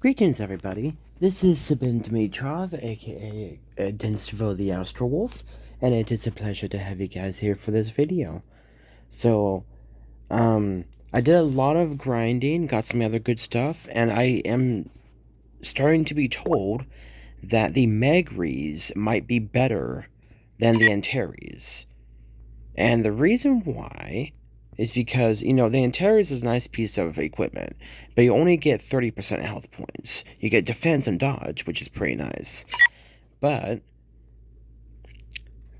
Greetings, everybody. This is Sabin Dmitrov, aka Denstvo the Astro Wolf, and it is a pleasure to have you guys here for this video. So, I did a lot of grinding, got some other good stuff, and I am starting to be told that the Magrez might be better than the Antares. And the reason why is because, the Antares is a nice piece of equipment, but you only get 30% health points. You get defense and dodge, which is pretty nice. But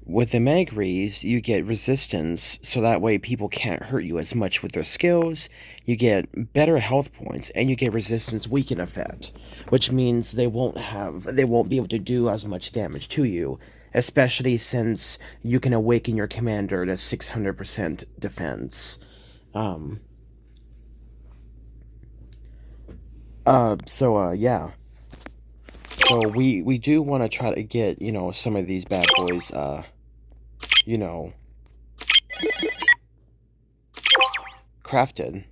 with the Magrez, you get resistance, so that way people can't hurt you as much with their skills. You get better health points, and you get resistance weaken effect, which means they won't be able to do as much damage to you, especially since you can awaken your commander to 600% defense. Yeah. So we do want to try to get, some of these bad boys, crafted.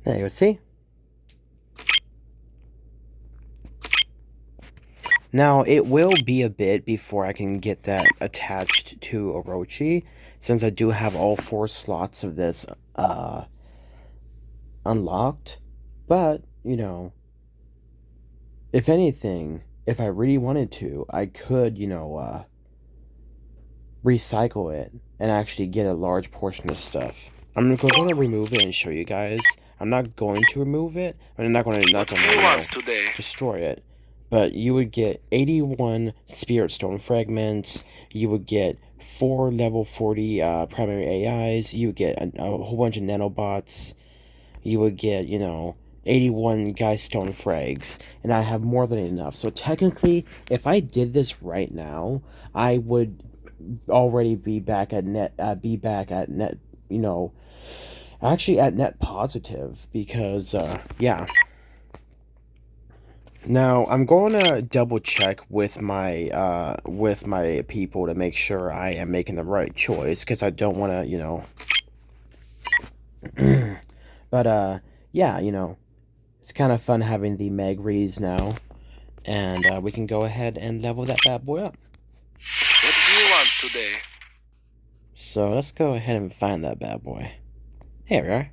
There you see. Now, it will be a bit before I can get that attached to Orochi, since I do have all 4 slots of this, unlocked. But, if anything, if I really wanted to, I could, recycle it and actually get a large portion of stuff. I'm going to remove it and show you guys. I'm not going to remove it. I'm not going to destroy it. But you would get 81 Spirit Stone fragments. You would get 4 level 40 primary AIs. You would get a whole bunch of nanobots. You would get, 81 Geist Stone frags. And I have more than enough. So technically, if I did this right now, I would already be back at net, actually at net positive, because, yeah. Now, I'm going to double check with my people to make sure I am making the right choice, because I don't want to, but, yeah, it's kind of fun having the Magrez now, and, we can go ahead and level that bad boy up. What do you want today? So, let's go ahead and find that bad boy. Here we are.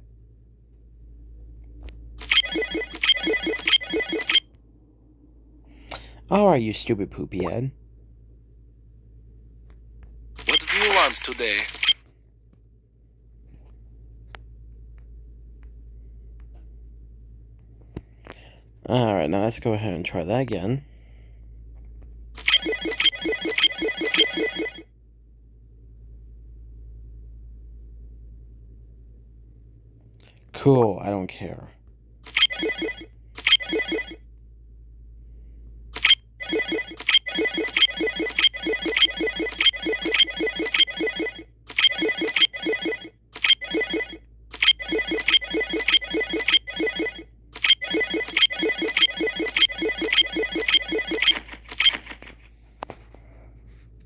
Alright, you stupid poopy head. What do you want today? Alright, now let's go ahead and try that again. Cool, I don't care.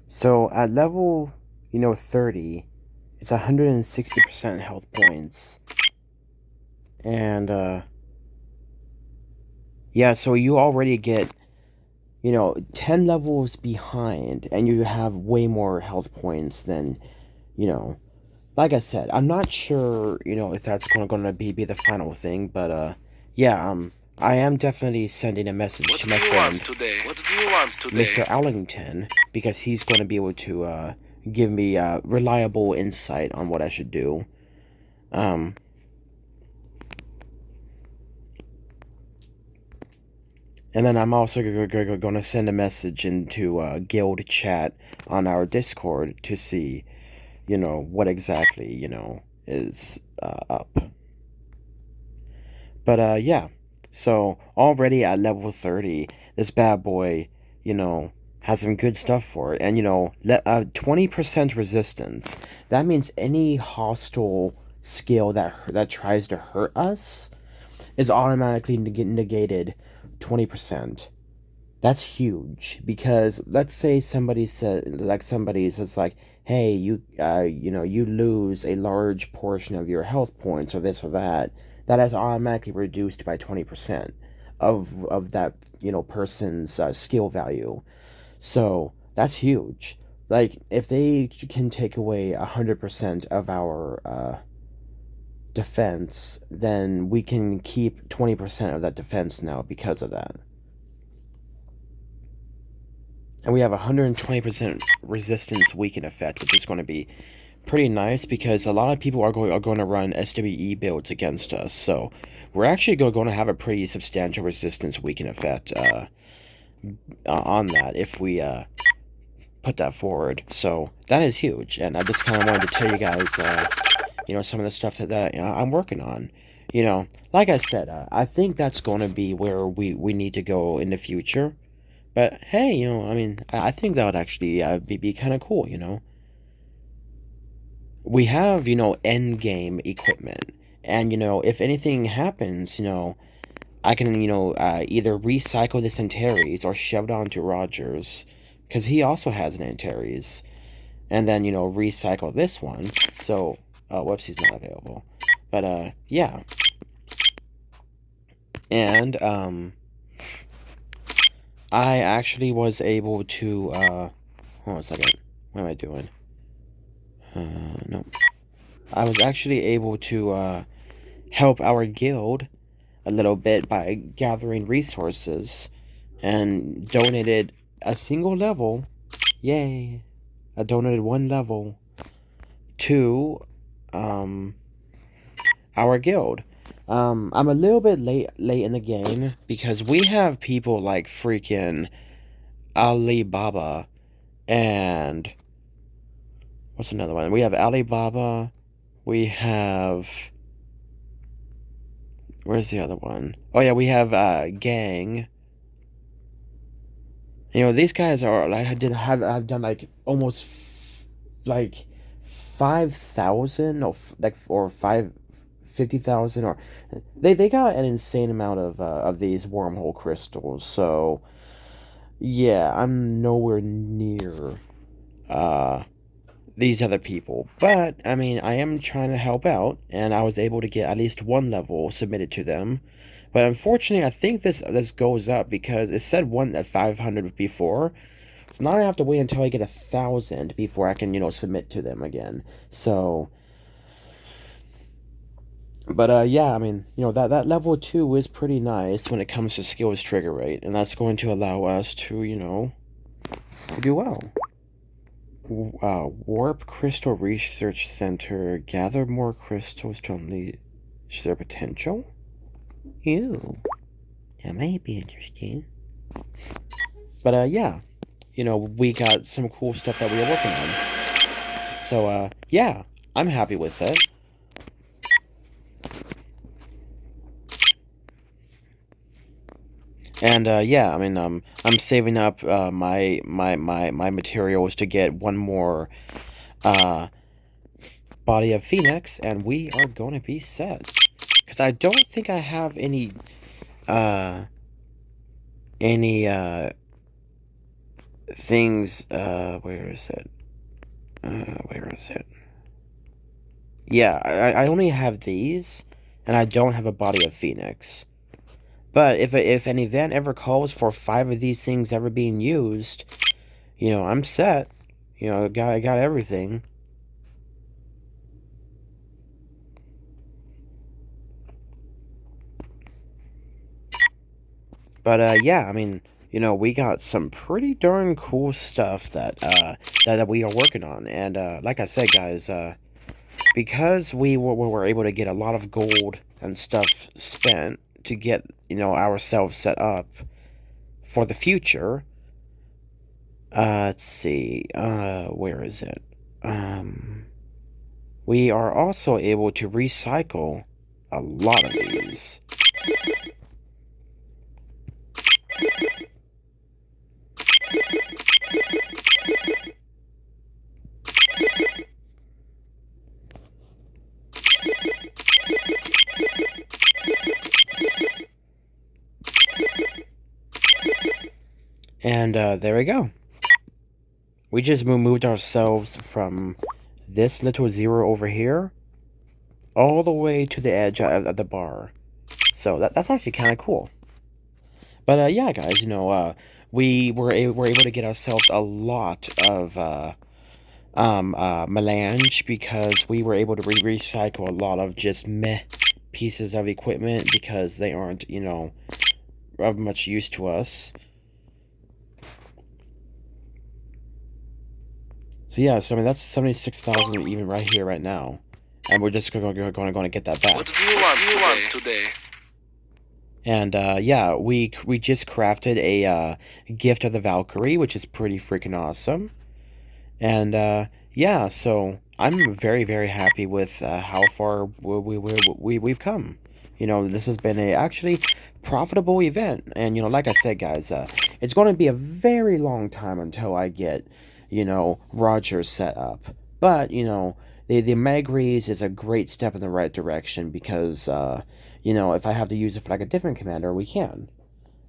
So at level, 30, it's 160% health points. And, yeah, so you already get, 10 levels behind, and you have way more health points than, like I said, I'm not sure, if that's going to be the final thing, but, yeah, I am definitely sending a message to my friend, Mr. Allington, because he's going to be able to, give me, reliable insight on what I should do. And then I'm also going to send a message into guild chat on our Discord to see, what exactly, is up. But, yeah. So, already at level 30, this bad boy, has some good stuff for it. And, 20% resistance. That means any hostile skill that tries to hurt us, is automatically negated 20%. That's huge because let's say somebody says like, hey, you lose a large portion of your health points or this or that. That is automatically reduced by 20% of that person's skill value. So that's huge. Like if they can take away 100% of our defense, then we can keep 20% of that defense now because of that. And we have 120% resistance weaken effect, which is going to be pretty nice because a lot of people are going to run SWE builds against us. So we're actually going to have a pretty substantial resistance weaken effect on that if we put that forward. So that is huge, and I just kind of wanted to tell you guys, some of the stuff that I'm working on. Like I said, I think that's going to be where we need to go in the future. But hey, I mean, I think that would actually be kind of cool. We have, end game equipment. And, if anything happens, I can, either recycle this Antares or shove it onto Rogers. Because he also has an Antares. And then, recycle this one. So, whoops, he's not available. But, yeah. And, I actually was able to, hold on a second. What am I doing? No. I was actually able to, help our guild a little bit by gathering resources and donated a single level. Yay. I donated one level to, our guild. I'm a little bit late in the game because we have people like freaking Alibaba and what's another one? We have Alibaba. We have where's the other one? Oh yeah, we have Gang. These guys are like I've done like almost like 5,000 or like or 50,000 or they got an insane amount of these wormhole crystals. So yeah, I'm nowhere near uh these other people. But I mean, I am trying to help out, and I was able to get at least one level submitted to them. But unfortunately, I think this goes up because it said one at 500 before. So now I have to wait until I get 1,000 before I can, submit to them again. So, but yeah, I mean, that level 2 is pretty nice when it comes to skills trigger rate, and that's going to allow us to, to do well. Warp Crystal Research Center. Gather more crystals to unleash their potential. Ew. That might be interesting. But, yeah. We got some cool stuff that we are working on. So, yeah. I'm happy with it. And, yeah, I mean, I'm saving up, my materials to get one more, Body of Phoenix, and we are going to be set. Because I don't think I have any things, where is it? Where is it? Yeah, I only have these, and I don't have a Body of Phoenix. But if an event ever calls for 5 of these things ever being used, I'm set. I got everything. But yeah, I mean, we got some pretty darn cool stuff that we are working on. And like I said, guys, because we were able to get a lot of gold and stuff spent to get, ourselves set up for the future. Let's see, where is it? We are also able to recycle a lot of these. And there we go. We just moved ourselves from this little zero over here all the way to the edge of the bar. So that's actually kind of cool. But yeah, guys, we were able to get ourselves a lot of melange because we were able to recycle a lot of just meh pieces of equipment because they aren't, of much use to us. So yeah, so I mean that's 76,000 even right here, right now, and we're just going to get that back. What do you want today? And yeah, we just crafted a gift of the Valkyrie, which is pretty freaking awesome. And yeah, so I'm very happy with how far we've come. This has been a actually profitable event, and like I said, guys, it's going to be a very long time until I get Roger set up. But the Magrez is a great step in the right direction because if I have to use it for like a different commander, we can.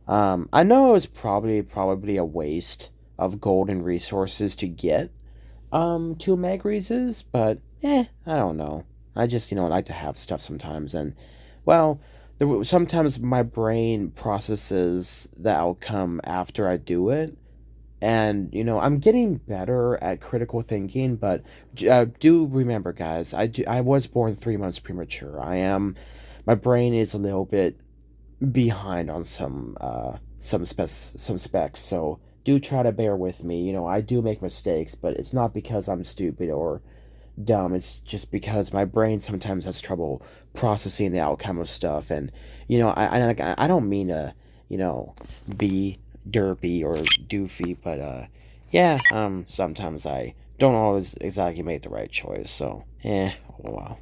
I know it was probably a waste of gold and resources to get two Magrezes, but I don't know. I just like to have stuff sometimes, and well, sometimes my brain processes the outcome after I do it, and I'm getting better at critical thinking, but do remember, guys, I was born 3 months premature. My brain is a little bit behind on some specs, so do try to bear with me. I do make mistakes, but it's not because I'm stupid or dumb. It's just because my brain sometimes has trouble processing the outcome of stuff, and I don't mean to be derpy or doofy, but yeah, sometimes I don't always exactly make the right choice. So oh well.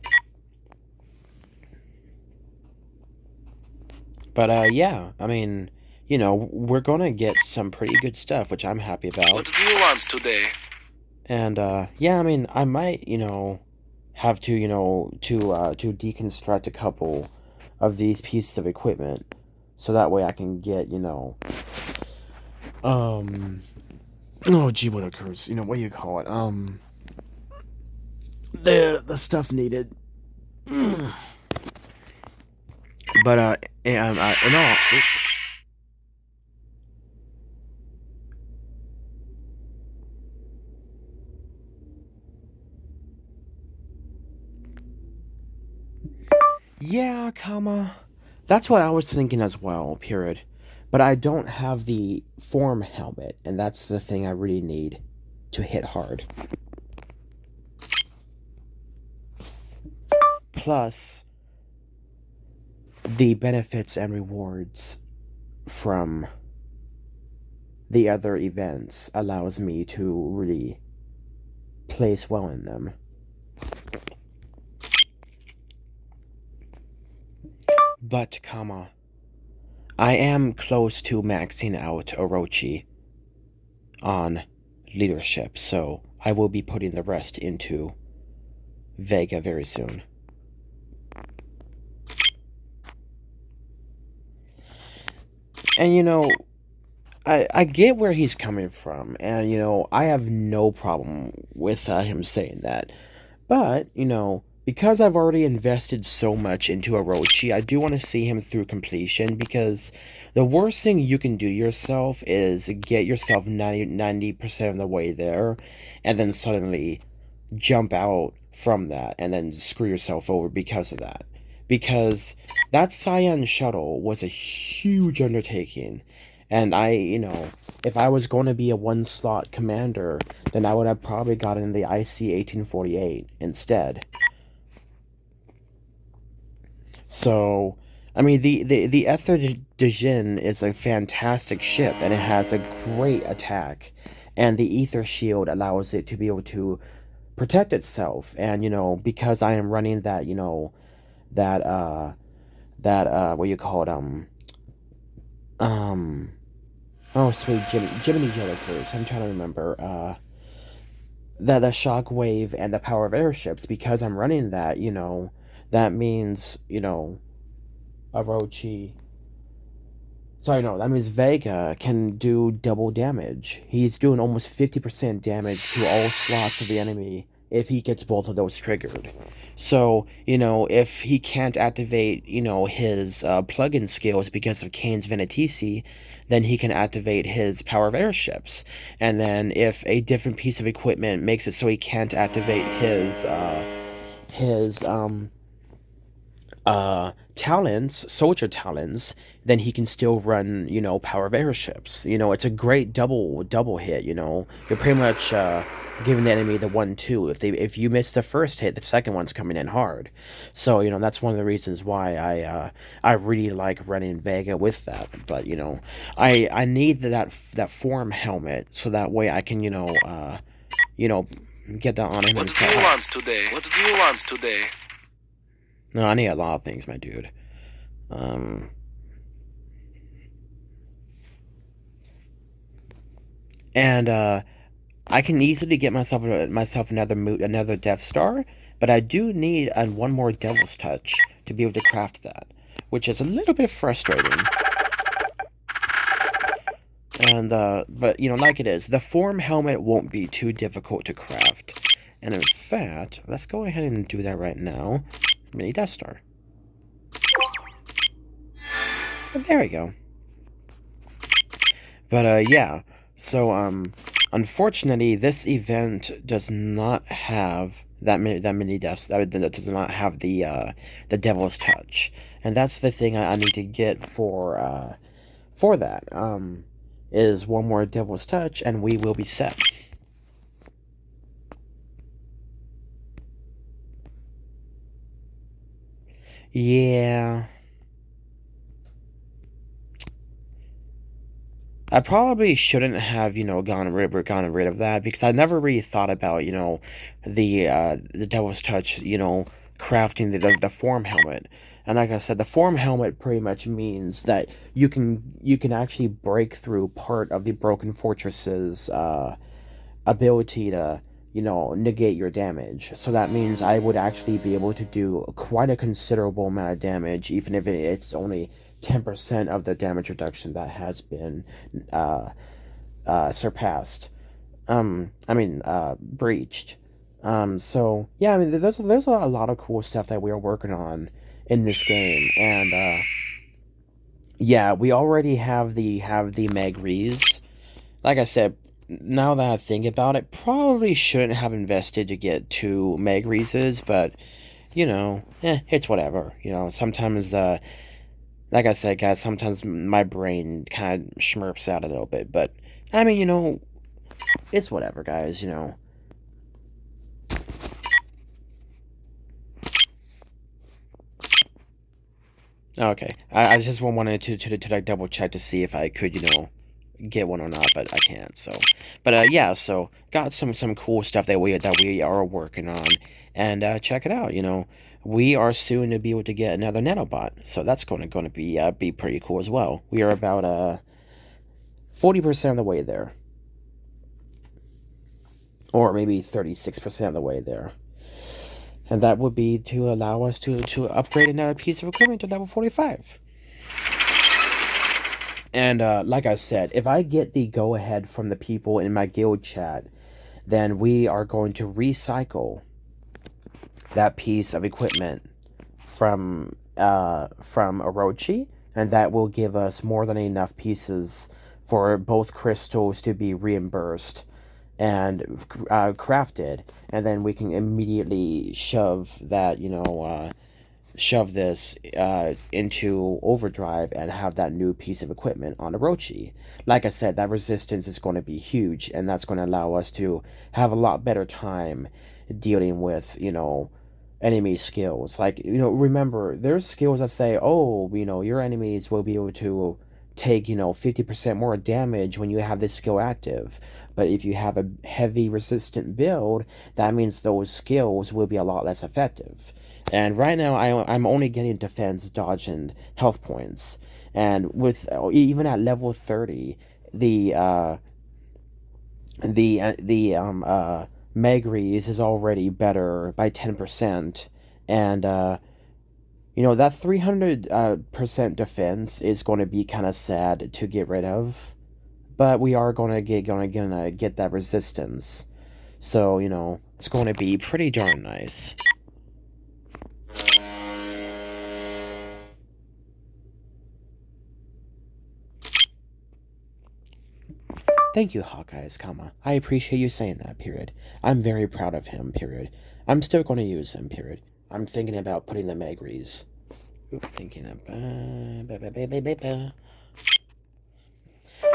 But yeah, I mean, we're gonna get some pretty good stuff, which I'm happy What about. do you want today? And yeah, I mean, I might, have to, to deconstruct a couple of these pieces of equipment, so that way I can get, um, oh gee, what occurs? What do you call it? The stuff needed. But and all. Yeah, comma. That's what I was thinking as well, period. But I don't have the form helmet, and that's the thing I really need to hit hard. Plus, the benefits and rewards from the other events allows me to really place well in them. But, comma, I am close to maxing out Orochi on leadership, so I will be putting the rest into Vega very soon. And I get where he's coming from, and I have no problem with him saying that. But because I've already invested so much into Orochi, I do want to see him through completion because the worst thing you can do yourself is get yourself 90% of the way there, and then suddenly jump out from that and then screw yourself over because of that. Because that Cyan shuttle was a huge undertaking. And if I was going to be a one slot commander, then I would have probably gotten the IC 1848 instead. So, I mean, the Ether de Jin is a fantastic ship, and it has a great attack. And the Ether Shield allows it to be able to protect itself. And because I am running that that what you call it um oh sweet Jiminy Jellyfish, I'm trying to remember the shockwave and the power of airships. Because I'm running that, that means Orochi Sorry, no, that means Vega can do double damage. He's doing almost 50% damage to all slots of the enemy if he gets both of those triggered. So, if he can't activate, his plug-in skills because of Kane's Venetici, then he can activate his power of airships. And then if a different piece of equipment makes it so he can't activate his talents, soldier talents, then he can still run, power of airships. It's a great double hit. You're pretty much giving the enemy the 1-2. If you miss the first hit, the second one's coming in hard. So that's one of the reasons why I really like running Vega with that. But I need that form helmet so that way I can you know get that on him What and do say, you oh, want today? What do you want today? no, I need a lot of things, my dude. Um, and I can easily get myself another Death Star, but I do need one more Devil's Touch to be able to craft that, which is a little bit frustrating. And but like it is, the form helmet won't be too difficult to craft. And in fact, let's go ahead and do that right now. Mini Death Star. But there we go. But yeah, so unfortunately, this event does not have that many deaths. That does not have the Devil's Touch, and that's the thing I need to get for that. Is one more Devil's Touch, and we will be set. Yeah. I probably shouldn't have, gotten rid of that because I never really thought about, the Devil's Touch, crafting the form helmet. And like I said, the form helmet pretty much means that you can actually break through part of the Broken Fortress's ability to, negate your damage. So that means I would actually be able to do quite a considerable amount of damage, even if it's only 10% of the damage reduction that has been uh, surpassed. Breached. So yeah, I mean, there's a lot of cool stuff that we are working on in this game, and yeah, we already have the Magrez. Like I said, now that I think about it, probably shouldn't have invested to get two Magrezes, but it's whatever. Sometimes like I said, guys, sometimes my brain kind of schmurps out a little bit, but I mean, it's whatever, guys. Okay, I just wanted to like double check to see if I could, get one or not, but I can't. So, but yeah, so got some cool stuff that we are working on, and check it out. We are soon to be able to get another nanobot, so that's going to be pretty cool as well. We are about 40% of the way there, or maybe 36% of the way there. And that would be to allow us to upgrade another piece of equipment to level 45. And like I said, if I get the go ahead from the people in my guild chat, then we are going to recycle that piece of equipment from Orochi, and that will give us more than enough pieces for both crystals to be reimbursed and crafted, and then we can immediately shove this into overdrive and have that new piece of equipment on Orochi. Like I said, that resistance is going to be huge, and that's going to allow us to have a lot better time dealing with, enemy skills. Like, remember, there's skills that say, oh, your enemies will be able to take, 50% more damage when you have this skill active. But if you have a heavy resistant build, that means those skills will be a lot less effective. And right now, I'm only getting defense, dodge, and health points. And with even at level 30, the Magrez is already better by 10%, and You know, that 300% defense is going to be kind of sad to get rid of, but we are gonna get that resistance. So, you know, it's going to be pretty darn nice. Thank you, Hawkeyes, comma. I appreciate you saying that, period. I'm very proud of him, period. I'm still going to use him, period. I'm thinking about putting the Magrez.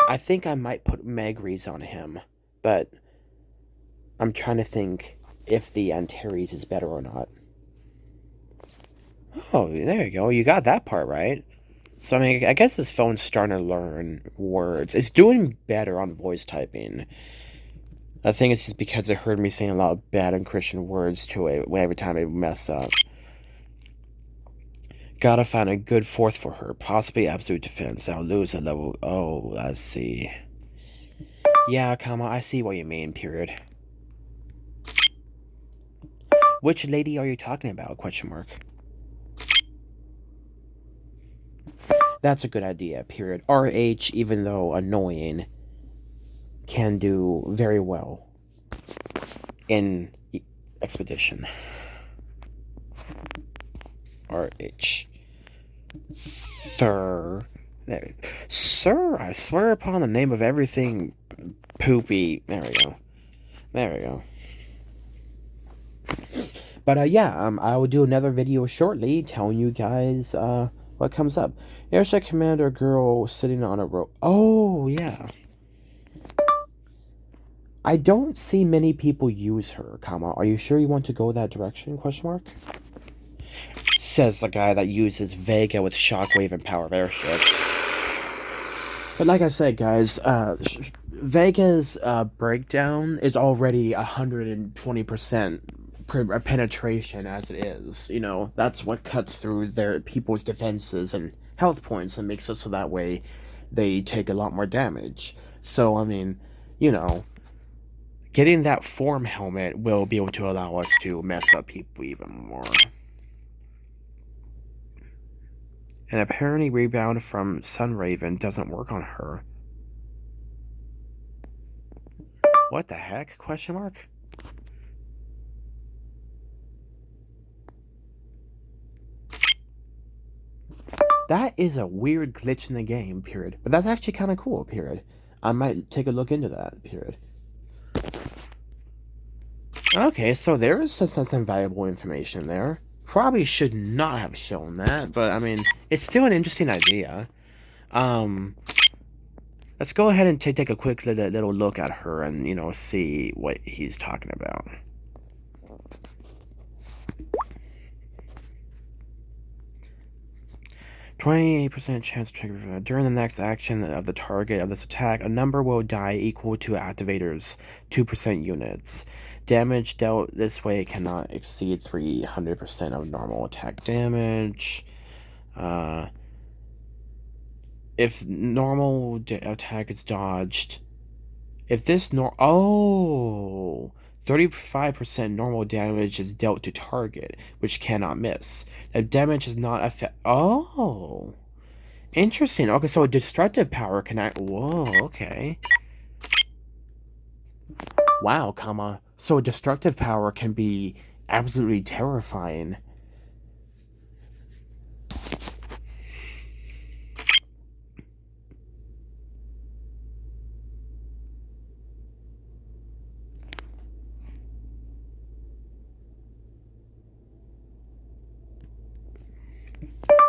I think I might put Magrez on him, but I'm trying to think if the Antares is better or not. Oh, there you go. You got that part right. So, I mean, I guess his phone's starting to learn words. It's doing better on voice typing. I think it's just because it heard me saying a lot of bad and Christian words to it every time I mess up. Gotta find a good fourth for her. Possibly absolute defense. I'll lose at level... Oh, I see. Yeah, comma, I see what you mean, period. Which lady are you talking about, question mark? That's a good idea, period. RH, even though annoying, can do very well in Expedition. RH. Sir. There. Sir, I swear upon the name of everything poopy. There we go. There we go. But yeah, I will do another video shortly telling you guys what comes up. Airship Commander girl sitting on a rope. Oh, yeah. I don't see many people use her, comma. Are you sure you want to go that direction, question mark? Says the guy that uses Vega with shockwave and power of airships. But like I said, guys, Vega's breakdown is already 120% penetration as it is. You know, that's what cuts through their people's defenses and health points and makes it so that way they take a lot more damage. So, I mean, you know, getting that form helmet will be able to allow us to mess up people even more. And apparently rebound from Sunraven doesn't work on her. What the heck? Question mark? That is a weird glitch in the game, period. But that's actually kind of cool, period. I might take a look into that, period. Okay, so there is some valuable information there. Probably should not have shown that, but I mean, it's still an interesting idea. Let's go ahead and take a quick little look at her and, you know, see what he's talking about. "28% chance to trigger during the next action of the target of this attack. A number will die equal to activator's 2% units. Damage dealt this way cannot exceed 300% of normal attack damage. If normal attack is dodged, if this 35% normal damage is dealt to target, which cannot miss. The damage is not affect. Oh, interesting. Okay, so a destructive power can act. Whoa, okay. Wow, comma. So a destructive power can be absolutely terrifying.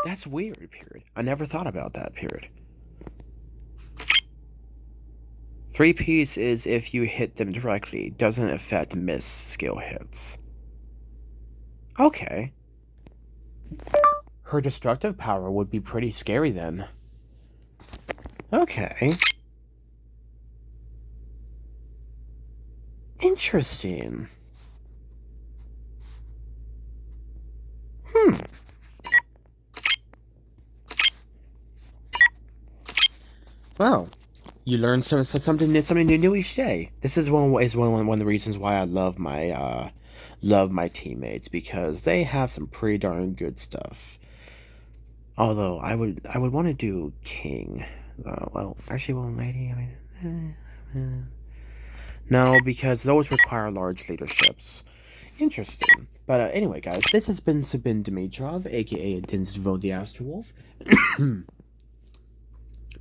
That's weird, period. I never thought about that, period. 3-piece is if you hit them directly. Doesn't affect miss skill hits. Okay. Her destructive power would be pretty scary then. Okay. Interesting. Well, you learn something new each day. This is one of the reasons why I love my teammates, because they have some pretty darn good stuff. Although I would want to do king. Well, actually, well, lady. I mean, no, because those require large leaderships. Interesting. But anyway, guys, this has been Sabin Dimitrov, aka Dinsvo the Astrowolf.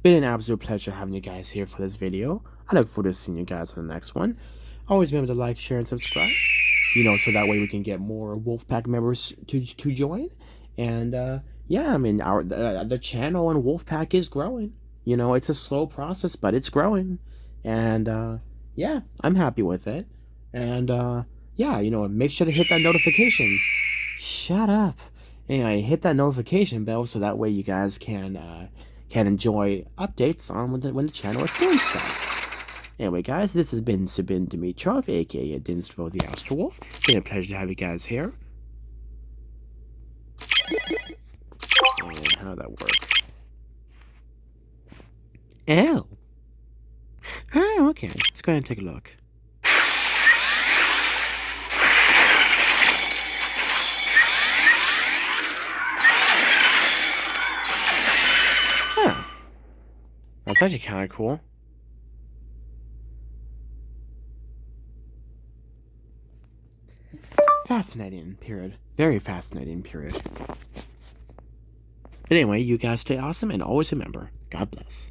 Been an absolute pleasure having you guys here for this video. I look forward to seeing you guys on the next one. Always remember to like, share, and subscribe. So that way we can get more Wolfpack members to join. And yeah, I mean, the channel and Wolfpack is growing. It's a slow process, but it's growing. And yeah, I'm happy with it. And yeah, make sure to hit that notification. Shut up. Anyway, hit that notification bell so that way you guys can enjoy updates on when the channel is doing stuff. Anyway, guys, this has been Sabin Dimitrov, aka Dinsvo the Astrowolf. Been a pleasure to have you guys here. And how did that work? Oh. Oh, okay. Let's go ahead and take a look. Huh. That's actually kind of cool. Fascinating period. Very fascinating period. But anyway, you guys stay awesome and always remember, God bless.